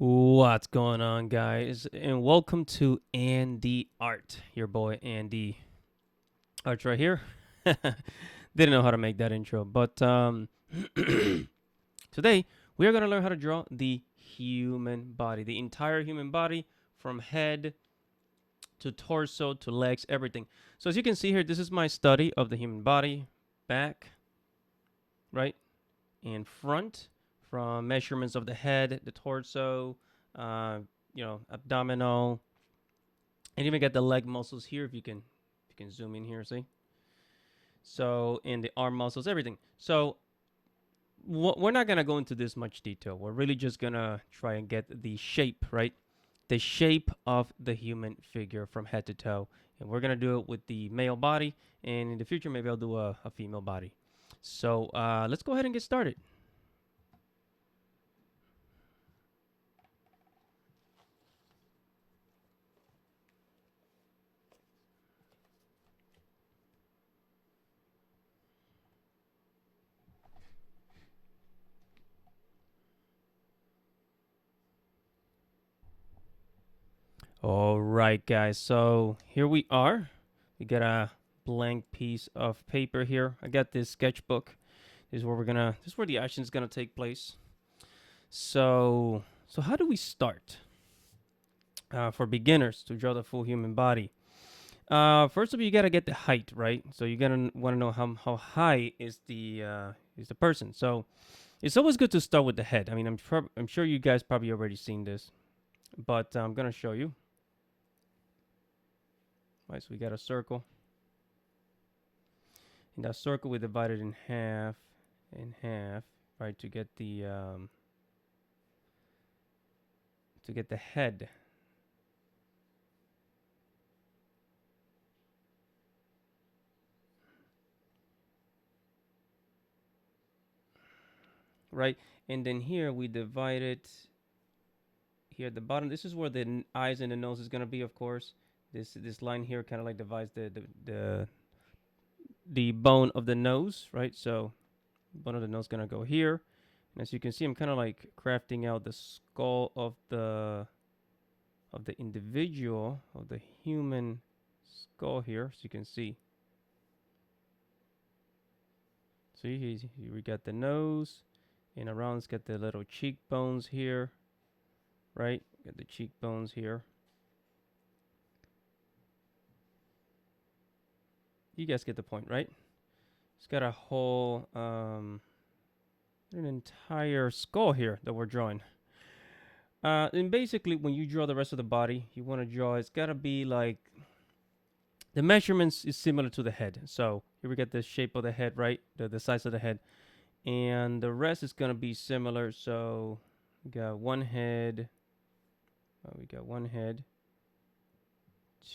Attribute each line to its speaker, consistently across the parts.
Speaker 1: What's going on, guys? And welcome to Andy Art. Your boy Andy Art right here. Didn't know how to make that intro, but today we are gonna learn how to draw the human body, the entire human body, from head to torso to legs, everything. So as you can see here, this is my study of the human body, back, right, and front, from measurements of the head, the torso, uh, abdominal, and even get the leg muscles here if you can zoom in here, see. So in the arm muscles, everything. So we're not gonna go into this much detail. We're really just gonna try and get the shape, right? The shape of the human figure from head to toe, and we're gonna do it with the male body, and in the future maybe I'll do a female body. So let's go ahead and get started. All right, guys. So here we are. We got a blank piece of paper here. I got this sketchbook. This is where the action is gonna take place. So how do we start? For beginners to draw the full human body. First of all, you gotta get the height right. So you gotta want to know how high is the person. So it's always good to start with the head. I mean, I'm sure you guys probably already seen this, but I'm gonna show you. All right, so we got a circle. In that circle, we divide it in half, right, to get the head. Right, and then here we divide it here at the bottom. This is where the eyes and the nose is gonna be, of course. This line here kind of like divides the bone of the nose, right? So bone of the nose gonna go here, and as you can see, I'm kind of like crafting out the skull of the individual, of the human skull here, so you can see. See, we got the nose, and around it's got the little cheekbones here, right? Got the cheekbones here. You guys get the point, right? It's got a whole, an entire skull here that we're drawing. And basically, when you draw the rest of the body, you want to draw, it's got to be like, the measurements is similar to the head. So here we get the shape of the head, right? The size of the head. And the rest is going to be similar. So we got one head. We got one head.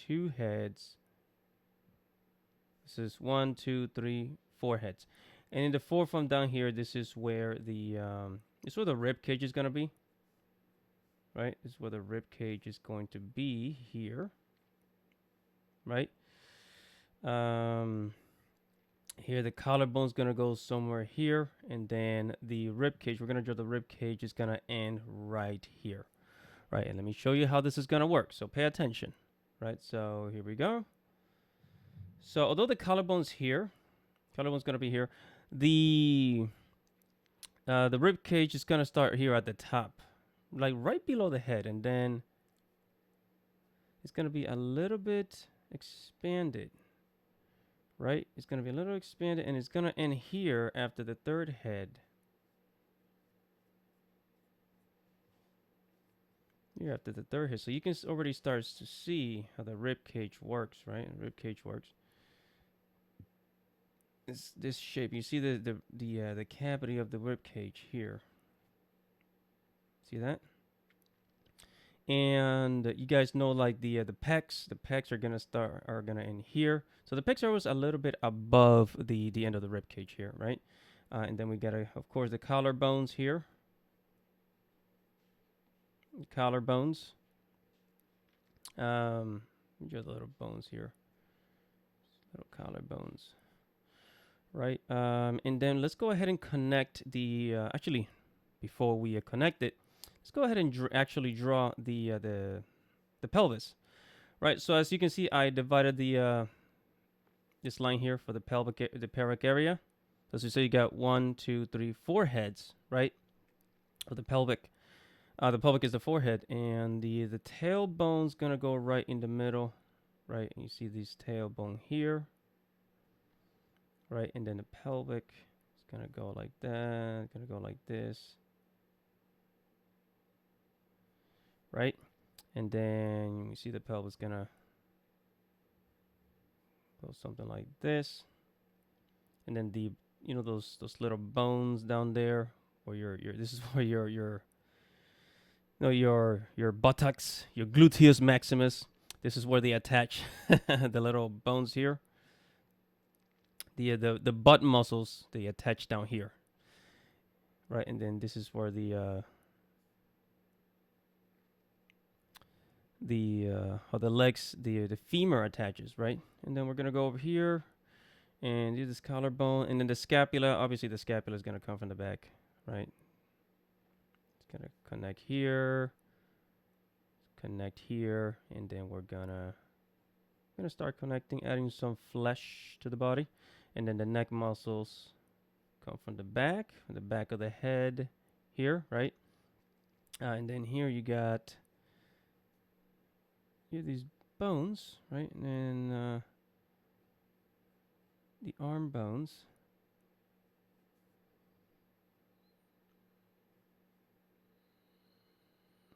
Speaker 1: Two heads. This is 1, 2, 3, 4 heads. And in the fourth from down here, this is where the rib cage is going to be. Right? This is where the rib cage is going to be here. Right? Here the collarbone is gonna go somewhere here, and then the rib cage, we're gonna draw the rib cage is gonna end right here. Right, and let me show you how this is gonna work. So pay attention. Right, so here we go. So although the collarbone's here, collarbone's gonna be here, the rib cage is gonna start here at the top, like right below the head, and then it's gonna be a little bit expanded. Right? It's going to be a little expanded, and it's going to end here after the third head. Here after the third head. So you can already start to see how the rib cage works, right? Rib cage works. It's this shape. You see the cavity of the rib cage here. See that? And you guys know, like the pecs. The pecs are gonna end here. So the pecs are always a little bit above the end of the rib cage here, right? And then we got of course the collarbones here. Collarbones. Just little bones here. Little collarbones. Right. And then let's go ahead and connect the. Actually, before we connect it, Let's go ahead and actually draw the pelvis, right? So as you can see, I divided the this line here for the pelvic area. So as you say, you got 1, 2, 3, 4 heads, right? For the pelvic. The pelvic is the forehead, and the tailbone's gonna go right in the middle, right? And you see this tailbone here, right? And then the pelvic is gonna go like that, gonna go like this, right? And then you see the pelvis gonna go something like this, and then the those little bones down there, or your this is where your your buttocks, your gluteus maximus. This is where they attach the little bones here. The butt muscles they attach down here, right? And then this is where the legs, the femur attaches, right? And then we're gonna go over here and do this collarbone, and then the scapula. Obviously, the scapula is gonna come from the back, right? It's gonna connect here, and then we're gonna start connecting, adding some flesh to the body, and then the neck muscles come from the back of the head here, right? And then here you got these bones, right? And then the arm bones.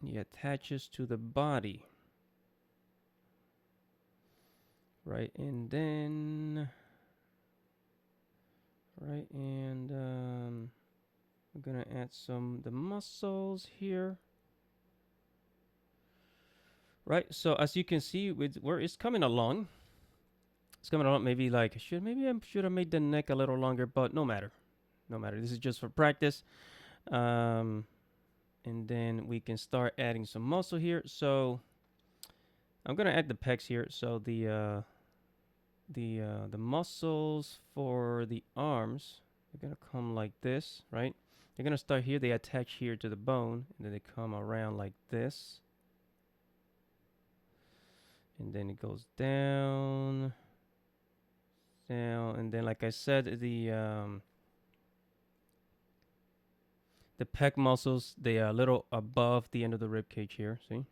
Speaker 1: He attaches to the body, right? And then, right, and we're gonna add the muscles here, right? So as you can see, with where it's coming along, Maybe like I should have made the neck a little longer, but no matter, no matter. This is just for practice. Um, and then we can start adding some muscle here. So I'm gonna add the pecs here. So the muscles for the arms are gonna come like this, right? They're gonna start here. They attach here to the bone, and then they come around like this, and then it goes down, and then like I said, the pec muscles, they are a little above the end of the rib cage here, see?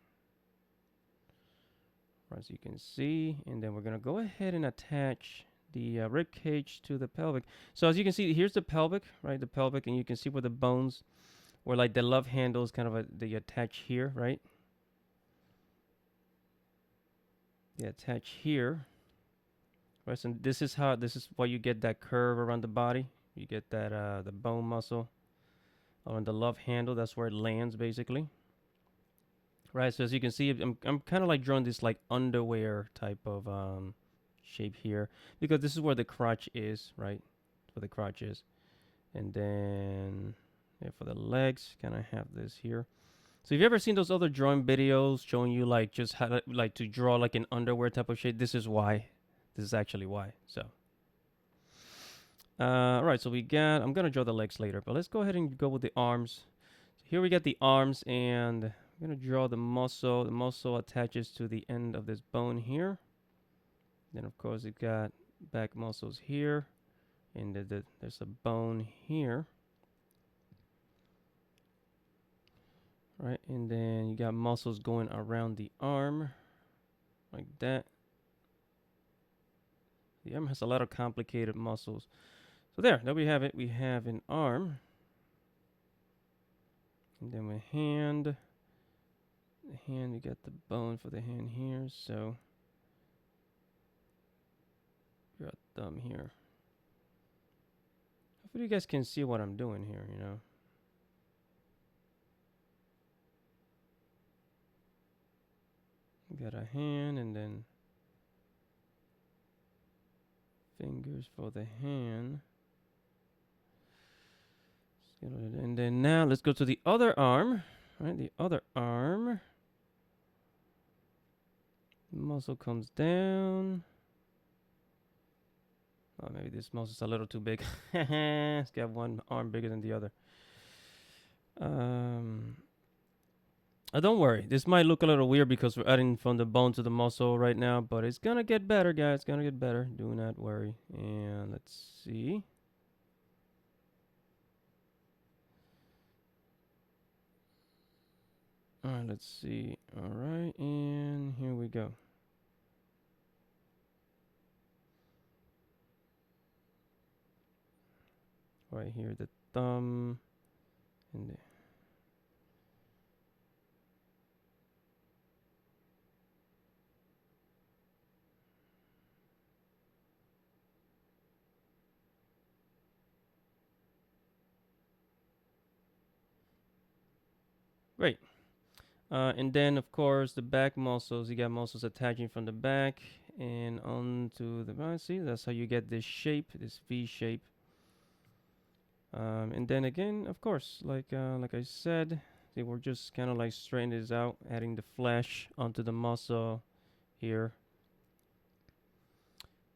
Speaker 1: As you can see, and then we're gonna go ahead and attach the rib cage to the pelvic. So as you can see, here's the pelvic, right? The pelvic, and you can see where the bones, where like the love handles kind of they attach here, right? They attach here, right? So this is why you get that curve around the body. You get that the bone muscle on the love handle. That's where it lands basically. Right, so as you can see, I'm kind of like drawing this like underwear type of shape here, because this is where the crotch is, right? Where the crotch is. And then for the legs, kind of have this here. So if you've ever seen those other drawing videos showing you like just how to draw like an underwear type of shape, this is why. This is actually why. So all right, so I'm gonna draw the legs later, but let's go ahead and go with the arms. So here we got the arms, and I'm gonna draw the muscle. The muscle attaches to the end of this bone here. Then of course you got back muscles here, and there's a bone here. Right, and then you got muscles going around the arm, like that. The arm has a lot of complicated muscles. So there we have it. We have an arm, and then a hand. The hand, you got the bone for the hand here, so your thumb here. Hopefully you guys can see what I'm doing here, you know. You got a hand, and then fingers for the hand. And then now let's go to the other arm, right? The other arm. The muscle comes down. Oh, maybe this muscle's a little too big. It's got one arm bigger than the other. Don't worry. This might look a little weird because we're adding from the bone to the muscle right now, but it's gonna get better, guys. It's gonna get better. Do not worry. And let's see. All right, let's see. All right, and here we go. Right here, the thumb and the great. And then, of course, the back muscles. You got muscles attaching from the back and onto the back. See, that's how you get this shape, this V shape. And then again, of course, like I said, they were just kind of like straightening this out, adding the flesh onto the muscle here.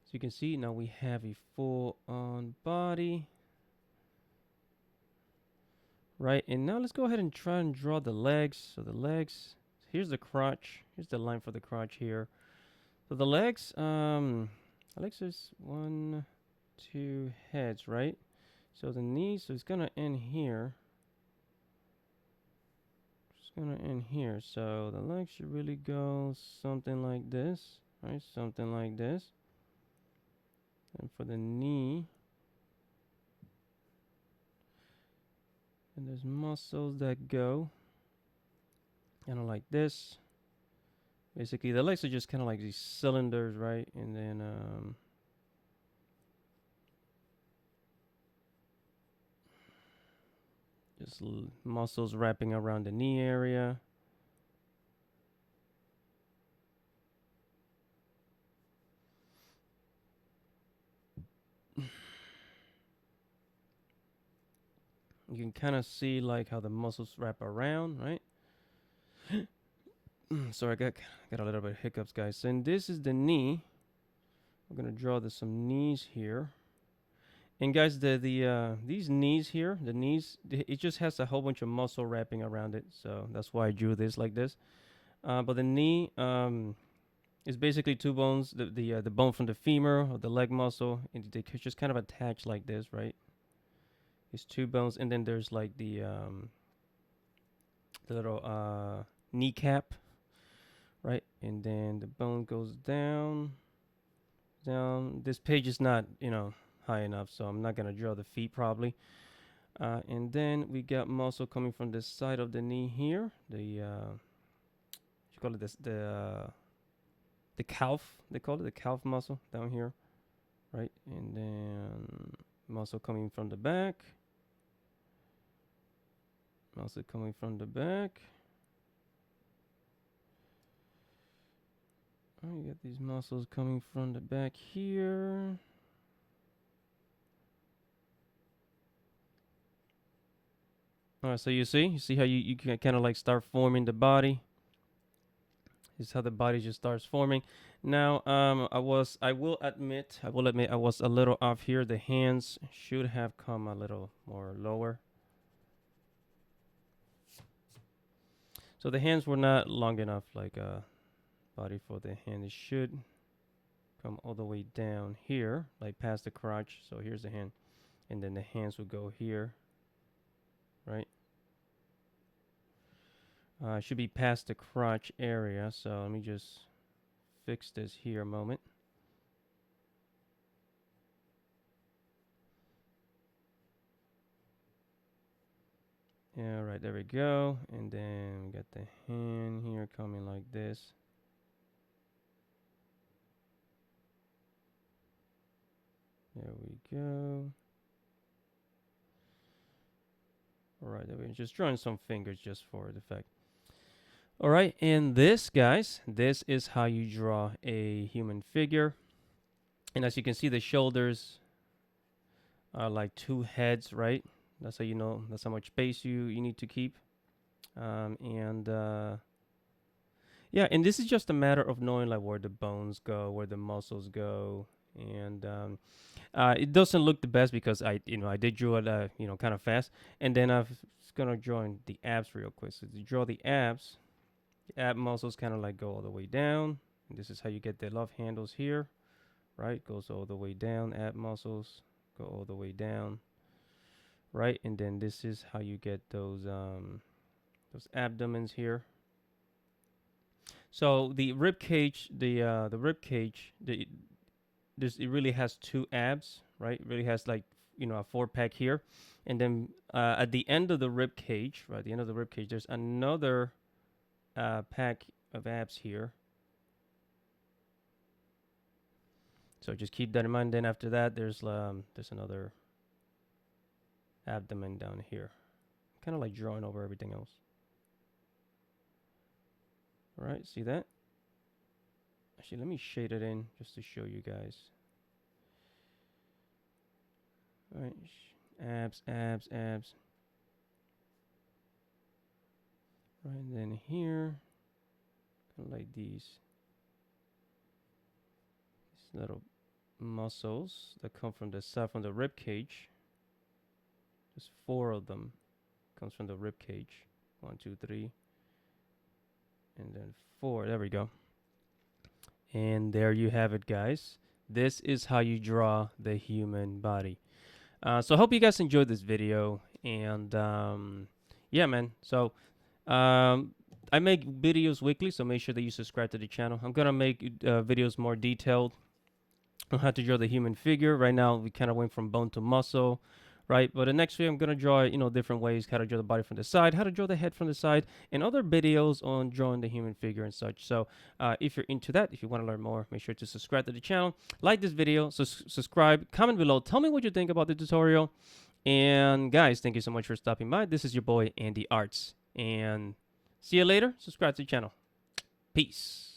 Speaker 1: So you can see now we have a full-on body. Right, and now let's go ahead and try and draw the legs. So the legs, here's the crotch. Here's the line for the crotch here. So the legs is 1, 2 heads, right? So the knees, so it's gonna end here. It's gonna end here. So the legs should really go something like this, right? Something like this. And for the knee, and there's muscles that go kind of like this. Basically, the legs are just kind of like these cylinders, right? And then just muscles wrapping around the knee area. You can kind of see like how the muscles wrap around, right? Sorry, I got a little bit of hiccups, guys. And this is the knee. We're gonna draw some knees here. And guys, these knees here, the knees, it just has a whole bunch of muscle wrapping around it. So that's why I drew this like this. But the knee is basically two bones. The bone from the femur or the leg muscle, and they just kind of attach like this, right? These two bones, and then there's like the little kneecap, right? And then the bone goes down. This page is not, high enough, so I'm not gonna draw the feet probably. And then we got muscle coming from the side of the knee here. What you call it, this the calf. They call it the calf muscle down here, right? And then muscle coming from the back. Muscle coming from the back. Oh, you got these muscles coming from the back here. All right, so you see how you can kind of like start forming the body. This is how the body just starts forming. Now, I will admit, I was a little off here. The hands should have come a little more lower. So the hands were not long enough, like body for the hand. It should come all the way down here, like past the crotch. So here's the hand, and then the hands will go here, right? Should be past the crotch area. So let me just fix this here a moment. Yeah, right, there we go. And then we got the hand here coming like this. There we go. All right, there we go. Just drawing some fingers just for the fact. All right, and this, guys, this is how you draw a human figure. And as you can see, the shoulders are like two heads, right? That's how you know, that's how much space you need to keep. Yeah, and this is just a matter of knowing like where the bones go, where the muscles go. And it doesn't look the best because I did draw it, kind of fast. And then I'm just gonna draw in the abs real quick. So to draw the abs, Ab muscles kind of like go all the way down. And this is how you get the love handles here, right? Goes all the way down. Ab muscles go all the way down, right? And then this is how you get those abdomens here. So the rib cage, the rib cage, it really has two abs, right? It really has like a 4-pack here, and then at the end of the rib cage, right? The end of the rib cage, there's another pack of abs here. So just keep that in mind. Then after that, there's another abdomen down here, kind of like drawing over everything else. All right, see that? Actually, let me shade it in just to show you guys. All right, abs, abs, abs. Right, and then here, kind of like these little muscles that come from the side, from the rib cage. There's 4 of them. Comes from the rib cage. 1, 2, 3, and then 4. There we go. And there you have it, guys. This is how you draw the human body. So I hope you guys enjoyed this video. And yeah, man. So I make videos weekly, so make sure that you subscribe to the channel. I'm gonna make videos more detailed on how to draw the human figure. Right now, we kind of went from bone to muscle, right? But the next video, I'm gonna draw, different ways how to draw the body from the side, how to draw the head from the side, and other videos on drawing the human figure and such. So if you're into that, if you want to learn more, make sure to subscribe to the channel, like this video, subscribe, comment below, tell me what you think about the tutorial. And guys, thank you so much for stopping by. This is your boy Andy Arts, and see you later. Subscribe to the channel. Peace.